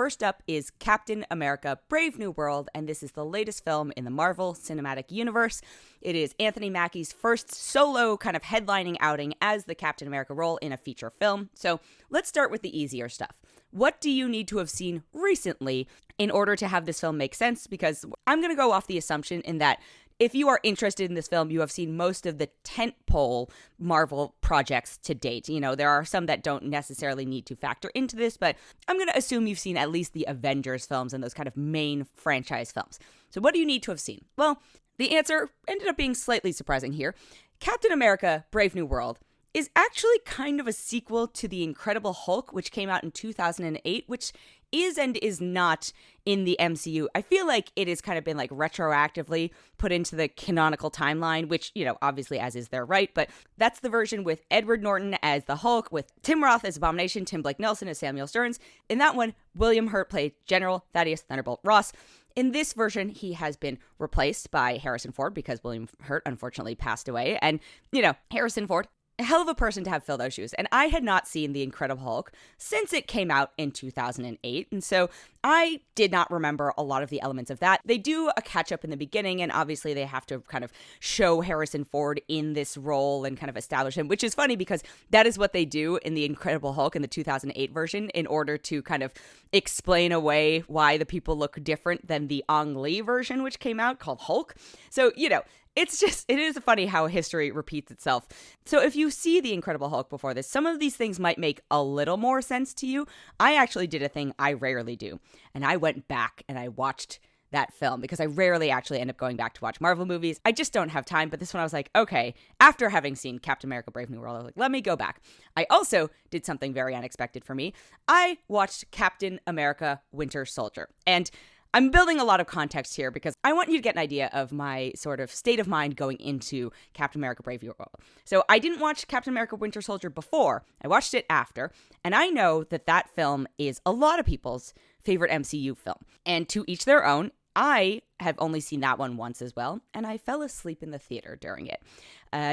First up is Captain America: Brave New World, and this is the latest film in the Marvel Cinematic Universe. It is Anthony Mackie's first solo kind of headlining outing as the Captain America role in a feature film. So let's start with the easier stuff. What do you need to have seen recently in order to have this film make sense? Because I'm going to go off the assumption in that if you are interested in this film, you have seen most of the tentpole Marvel projects to date. You know, there are some that don't necessarily need to factor into this, but I'm going to assume you've seen at least the Avengers films and those kind of main franchise films. So what do you need to have seen? Well, the answer ended up being slightly surprising here. Captain America: Brave New World is actually kind of a sequel to The Incredible Hulk, which came out in 2008, which is and is not in the MCU. I feel like it has kind of been like retroactively put into the canonical timeline, which, you know, obviously as is their right, but that's the version with Edward Norton as the Hulk, with Tim Roth as Abomination, Tim Blake Nelson as Samuel Stearns. In that one, William Hurt played General Thaddeus Thunderbolt Ross. In this version, he has been replaced by Harrison Ford because William Hurt unfortunately passed away. And, you know, Harrison Ford, a hell of a person to have fill those shoes. And I had not seen The Incredible Hulk since it came out in 2008. And so I did not remember a lot of the elements of that. They do a catch up in the beginning, and obviously they have to kind of show Harrison Ford in this role and kind of establish him, which is funny because that is what they do in The Incredible Hulk in the 2008 version in order to kind of explain away why the people look different than the Ang Lee version, which came out called Hulk. So, you know, it is funny how history repeats itself. So if you see The Incredible Hulk before this, some of these things might make a little more sense to you. I actually did a thing I rarely do, and I went back and I watched that film because I rarely actually end up going back to watch Marvel movies. I just don't have time, but this one I was like, okay, after having seen Captain America: Brave New World, I was like, let me go back. I also did something very unexpected for me. I watched Captain America: Winter Soldier, and I'm building a lot of context here because I want you to get an idea of my sort of state of mind going into Captain America: Brave New World. So I didn't watch Captain America: Winter Soldier before. I watched it after. And I know that that film is a lot of people's favorite MCU film. And to each their own. I have only seen that one once as well, and I fell asleep in the theater during it,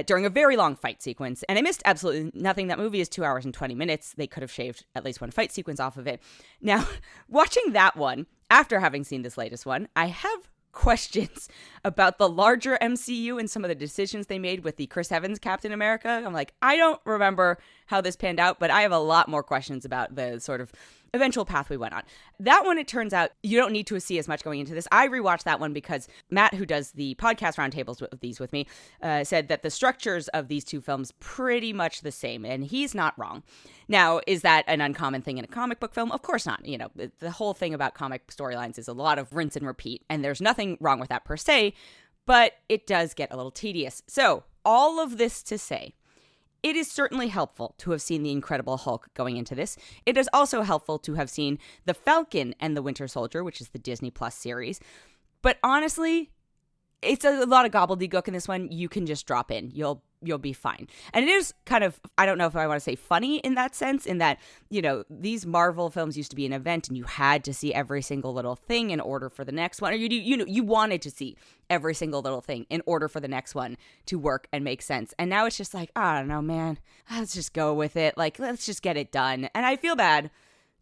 during a very long fight sequence, and I missed absolutely nothing. That movie is 2 hours and 20 minutes. They could have shaved at least one fight sequence off of it. Now, watching that one, after having seen this latest one, I have questions about the larger MCU and some of the decisions they made with the Chris Evans Captain America. I'm like, I don't remember how this panned out, but I have a lot more questions about the sort of eventual path we went on. That one, it turns out, you don't need to see as much going into this. I rewatched that one because Matt, who does the podcast roundtables with these with me, said that the structures of these two films pretty much the same, and he's not wrong. Now, is that an uncommon thing in a comic book film? Of course not. You know, the whole thing about comic storylines is a lot of rinse and repeat, and there's nothing wrong with that per se, but it does get a little tedious. So, all of this to say, it is certainly helpful to have seen The Incredible Hulk going into this. It is also helpful to have seen The Falcon and the Winter Soldier, which is the Disney Plus series. But honestly, it's a lot of gobbledygook in this one. You can just drop in. You'll be fine. And it is kind of, I don't know if I want to say funny in that sense, in that, you know, these Marvel films used to be an event and you had to see every single little thing in order for the next one. Or you wanted to see every single little thing in order for the next one to work and make sense. And now it's just like, I don't know, man, let's just go with it. Like, let's just get it done. And I feel bad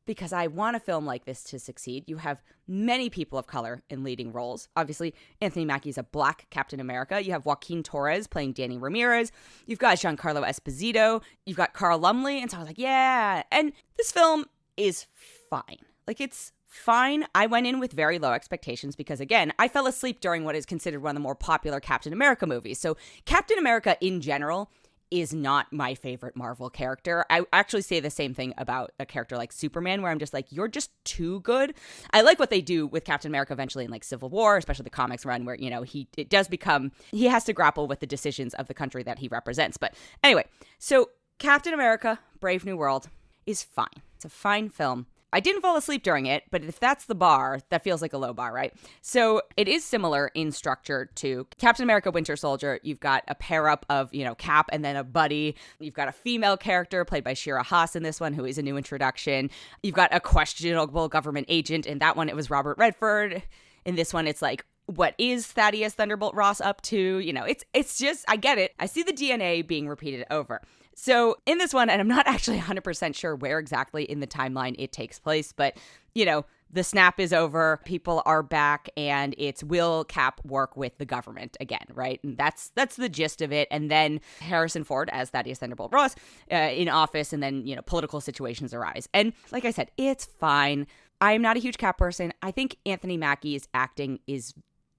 because I want a film like this to succeed. You have many people of color in leading roles. Obviously, Anthony Mackie's a black Captain America. You have Joaquin Torres playing Danny Ramirez. You've got Giancarlo Esposito. You've got Carl Lumbly. And so I was like, yeah. And this film is fine. Like, it's fine. I went in with very low expectations because, again, I fell asleep during what is considered one of the more popular Captain America movies. So Captain America in general is not my favorite Marvel character. I actually say the same thing about a character like Superman, where I'm just like, you're just too good. I like what they do with Captain America eventually in like Civil War, especially the comics run where, you know, he has to grapple with the decisions of the country that he represents. But anyway, so Captain America: Brave New World is fine. It's a fine film. I didn't fall asleep during it, but if that's the bar, that feels like a low bar, right? So it is similar in structure to Captain America: Winter Soldier. You've got a pair up of, you know, Cap and then a buddy. You've got a female character played by Shira Haas in this one, who is a new introduction. You've got a questionable government agent. In that one, it was Robert Redford. In this one, it's like, what is Thaddeus Thunderbolt Ross up to? You know, it's just, I get it. I see the DNA being repeated over. So in this one, and I'm not actually 100% sure where exactly in the timeline it takes place, but, you know, the snap is over, people are back, and it's will Cap work with the government again, right? And that's the gist of it. And then Harrison Ford as Thaddeus Thunderbolt Ross in office, and then, political situations arise. And like I said, it's fine. I'm not a huge Cap person. I think Anthony Mackie's acting is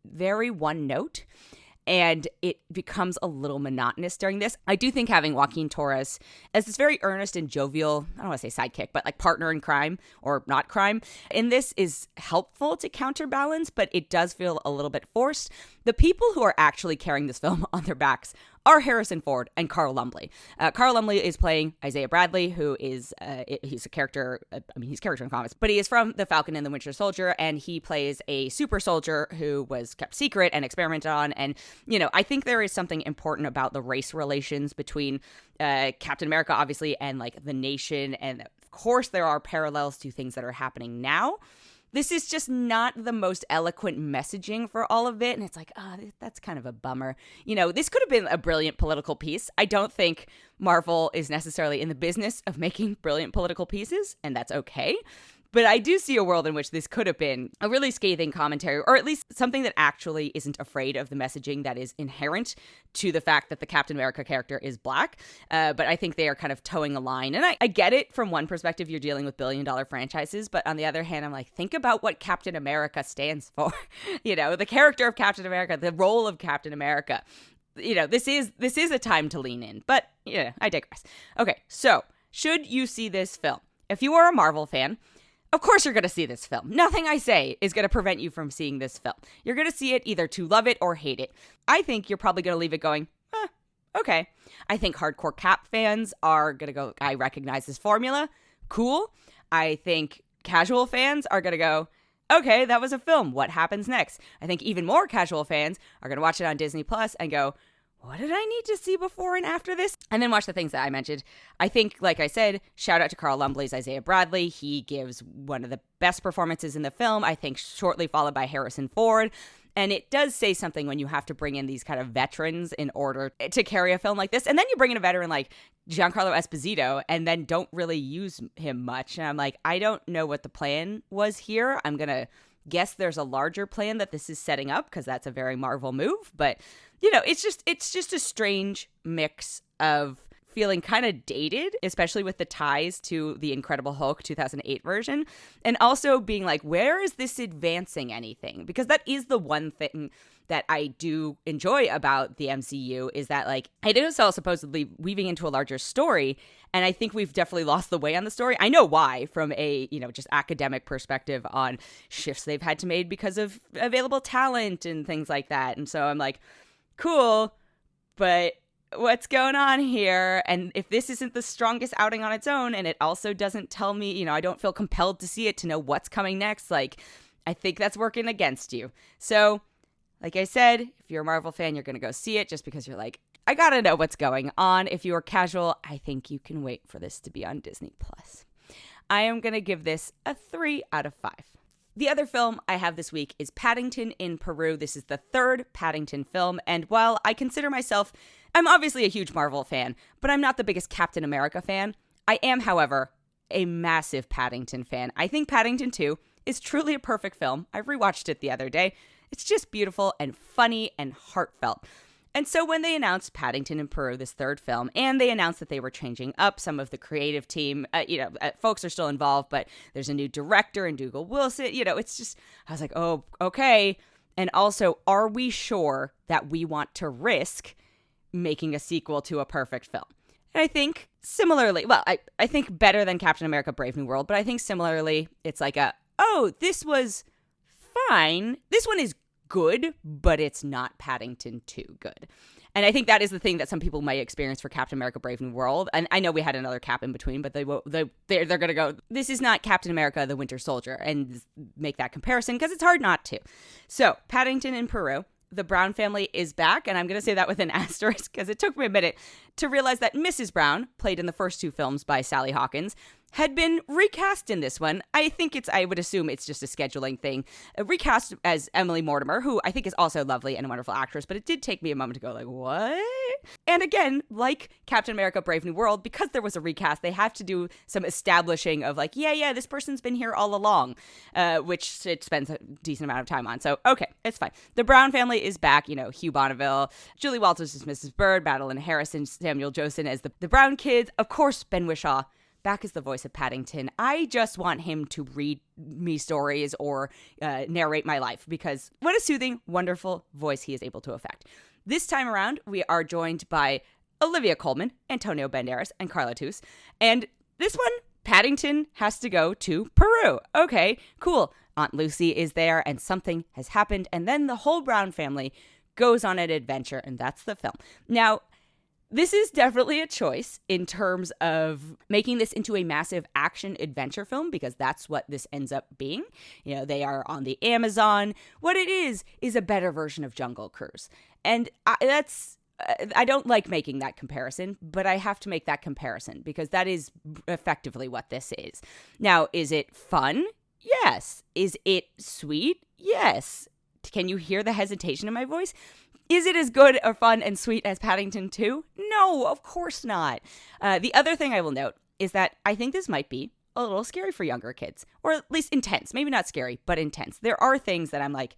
very one note, and it becomes a little monotonous during this. I do think having Joaquin Torres as this very earnest and jovial, I don't want to say sidekick, but like partner in crime or not crime in this is helpful to counterbalance, but it does feel a little bit forced. The people who are actually carrying this film on their backs are Harrison Ford and Carl Lumbly. Carl Lumbly is playing Isaiah Bradley, who is, he's a character, he's a character in comics, but he is from The Falcon and the Winter Soldier, and he plays a super soldier who was kept secret and experimented on. And, I think there is something important about the race relations between Captain America, obviously, and like the nation. And of course, there are parallels to things that are happening now. This is just not the most eloquent messaging for all of it. And it's like, that's kind of a bummer. This could have been a brilliant political piece. I don't think Marvel is necessarily in the business of making brilliant political pieces, and that's okay. But I do see a world in which this could have been a really scathing commentary, or at least something that actually isn't afraid of the messaging that is inherent to the fact that the Captain America character is Black. But I think they are kind of towing a line. And I get it from one perspective, you're dealing with billion-dollar franchises. But on the other hand, I'm like, think about what Captain America stands for. The character of Captain America, the role of Captain America. This is a time to lean in. But yeah, I digress. Okay, so should you see this film? If you are a Marvel fan, of course you're going to see this film. Nothing I say is going to prevent you from seeing this film. You're going to see it either to love it or hate it. I think you're probably going to leave it going, okay. I think hardcore Cap fans are going to go, I recognize this formula. Cool. I think casual fans are going to go, okay, that was a film. What happens next? I think even more casual fans are going to watch it on Disney Plus and go, what did I need to see before and after this? And then watch the things that I mentioned. I think, like I said, shout out to Carl Lumbly's Isaiah Bradley. He gives one of the best performances in the film, I think shortly followed by Harrison Ford. And it does say something when you have to bring in these kind of veterans in order to carry a film like this. And then you bring in a veteran like Giancarlo Esposito and then don't really use him much. And I'm like, I don't know what the plan was here. I'm going to guess there's a larger plan that this is setting up because that's a very Marvel move. But it's just a strange mix of feeling kind of dated, especially with the ties to the Incredible Hulk 2008 version, and also being like, where is this advancing anything? Because that is the one thing that I do enjoy about the MCU is that, like, it is all supposedly weaving into a larger story, and I think we've definitely lost the way on the story. I know why, from a, just academic perspective on shifts they've had to make because of available talent and things like that. And so I'm like, cool, but what's going on here? And if this isn't the strongest outing on its own, and it also doesn't tell me, I don't feel compelled to see it to know what's coming next, like, I think that's working against you. So, like I said, if you're a Marvel fan, you're going to go see it just because you're like, I got to know what's going on. If you're casual, I think you can wait for this to be on Disney Plus. I am going to give this a 3 out of 5. The other film I have this week is Paddington in Peru. This is the third Paddington film, and while I consider myself, I'm obviously a huge Marvel fan, but I'm not the biggest Captain America fan. I am, however, a massive Paddington fan. I think Paddington 2 is truly a perfect film. I rewatched it the other day. It's just beautiful and funny and heartfelt. And so when they announced Paddington in Peru, this third film, and they announced that they were changing up some of the creative team, folks are still involved, but there's a new director and Dougal Wilson, it's just, I was like, oh, okay. And also, are we sure that we want to risk making a sequel to a perfect film? And I think similarly, well, I think better than Captain America Brave New World, but I think similarly, it's like this was fine. This one is good, but it's not Paddington 2 good. And I think that is the thing that some people might experience for Captain America Brave New World. And I know we had another Cap in between, but they're going to go, this is not Captain America the Winter Soldier, and make that comparison because it's hard not to. So Paddington in Peru, the Brown family is back, and I'm going to say that with an asterisk because it took me a minute to realize that Mrs. Brown, played in the first two films by Sally Hawkins, had been recast in this one. I would assume it's just a scheduling thing. Recast as Emily Mortimer, who I think is also lovely and a wonderful actress, but it did take me a moment to go like, what? And again, like Captain America Brave New World, because there was a recast, they have to do some establishing of like, yeah, this person's been here all along, which it spends a decent amount of time on. So, okay, it's fine. The Brown family is back, Hugh Bonneville, Julie Walters as Mrs. Bird, Madeline Harrison, Samuel Johnson as the Brown kids, of course, Ben Whishaw back as the voice of Paddington. I just want him to read me stories or narrate my life, because what a soothing, wonderful voice he is able to affect. This time around, we are joined by Olivia Colman, Antonio Banderas, and Carla Toos. And this one, Paddington has to go to Peru. Okay, cool. Aunt Lucy is there and something has happened. And then the whole Brown family goes on an adventure, and that's the film. Now, this is definitely a choice in terms of making this into a massive action adventure film, because that's what this ends up being. They are on the Amazon. What it is a better version of Jungle Cruise. And I don't like making that comparison, but I have to make that comparison because that is effectively what this is. Now, is it fun? Yes. Is it sweet? Yes. Can you hear the hesitation in my voice? Is it as good or fun and sweet as Paddington 2? No, of course not. The other thing I will note is that I think this might be a little scary for younger kids, or at least intense. Maybe not scary, but intense. There are things that I'm like,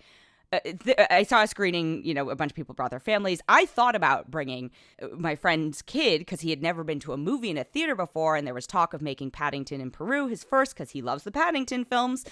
I saw a screening, a bunch of people brought their families. I thought about bringing my friend's kid because he had never been to a movie in a theater before, and there was talk of making Paddington in Peru his first because he loves the Paddington films.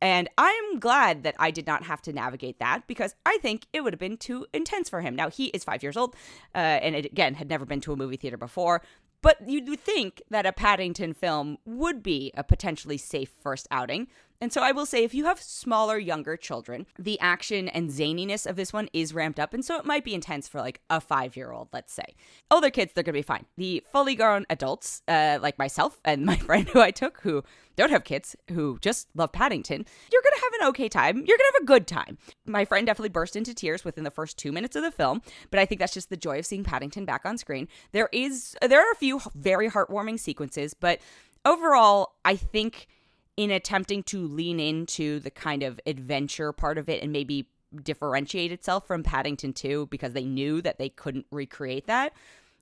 And I'm glad that I did not have to navigate that, because I think it would have been too intense for him. Now, he is 5 years old, and again, had never been to a movie theater before. But you'd think that a Paddington film would be a potentially safe first outing. And so I will say, if you have smaller, younger children, the action and zaniness of this one is ramped up. And so it might be intense for like a 5-year-old, let's say. Older kids, they're going to be fine. The fully grown adults, like myself and my friend who I took, who don't have kids, who just love Paddington, you're going to have an okay time. You're going to have a good time. My friend definitely burst into tears within the first 2 minutes of the film, but I think that's just the joy of seeing Paddington back on screen. There are a few very heartwarming sequences, but overall, I think in attempting to lean into the kind of adventure part of it and maybe differentiate itself from Paddington 2 because they knew that they couldn't recreate that,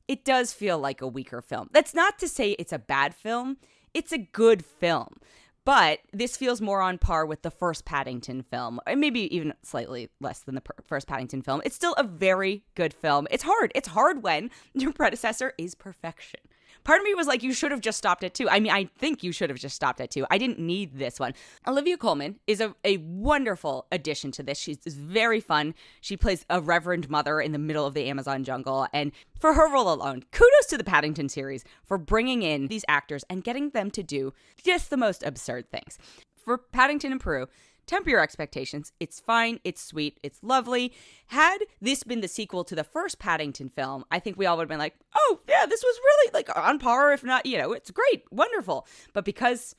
it does feel like a weaker film. That's not to say it's a bad film. It's a good film. But this feels more on par with the first Paddington film, and maybe even slightly less than the first Paddington film. It's still a very good film. It's hard. It's hard when your predecessor is perfection. Part of me was like, you should have just stopped at 2. I mean, I think you should have just stopped at 2. I didn't need this one. Olivia Colman is a wonderful addition to this. She's very fun. She plays a reverend mother in the middle of the Amazon jungle. And for her role alone, kudos to the Paddington series for bringing in these actors and getting them to do just the most absurd things. For Paddington in Peru, temper your expectations. It's fine. It's sweet. It's lovely. Had this been the sequel to the first Paddington film, I think we all would have been like, oh, yeah, this was really like on par, if not, it's great, wonderful. But because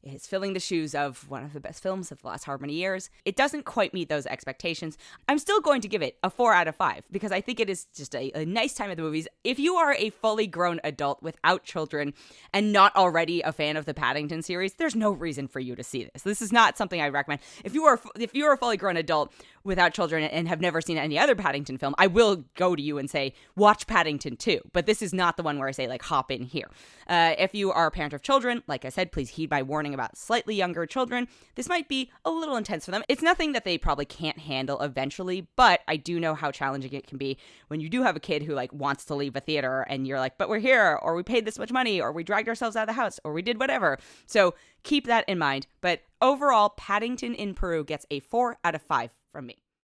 It's filling the shoes of one of the best films of the last however many years. It doesn't quite meet those expectations. I'm still going to give it a 4 out of 5 because I think it is just a nice time at the movies. If you are a fully grown adult without children and not already a fan of the Paddington series, there's no reason for you to see this. This is not something I recommend. If you are a fully grown adult without children and have never seen any other Paddington film, I will go to you and say, watch Paddington 2. But this is not the one where I say, like, hop in here. If you are a parent of children, like I said, please heed my warning about slightly younger children. This might be a little intense for them. It's nothing that they probably can't handle eventually, but I do know how challenging it can be when you do have a kid who, like, wants to leave a theater and you're like, but we're here, or we paid this much money, or we dragged ourselves out of the house, or we did whatever. So keep that in mind. But overall, Paddington in Peru gets a 4 out of 5 from me.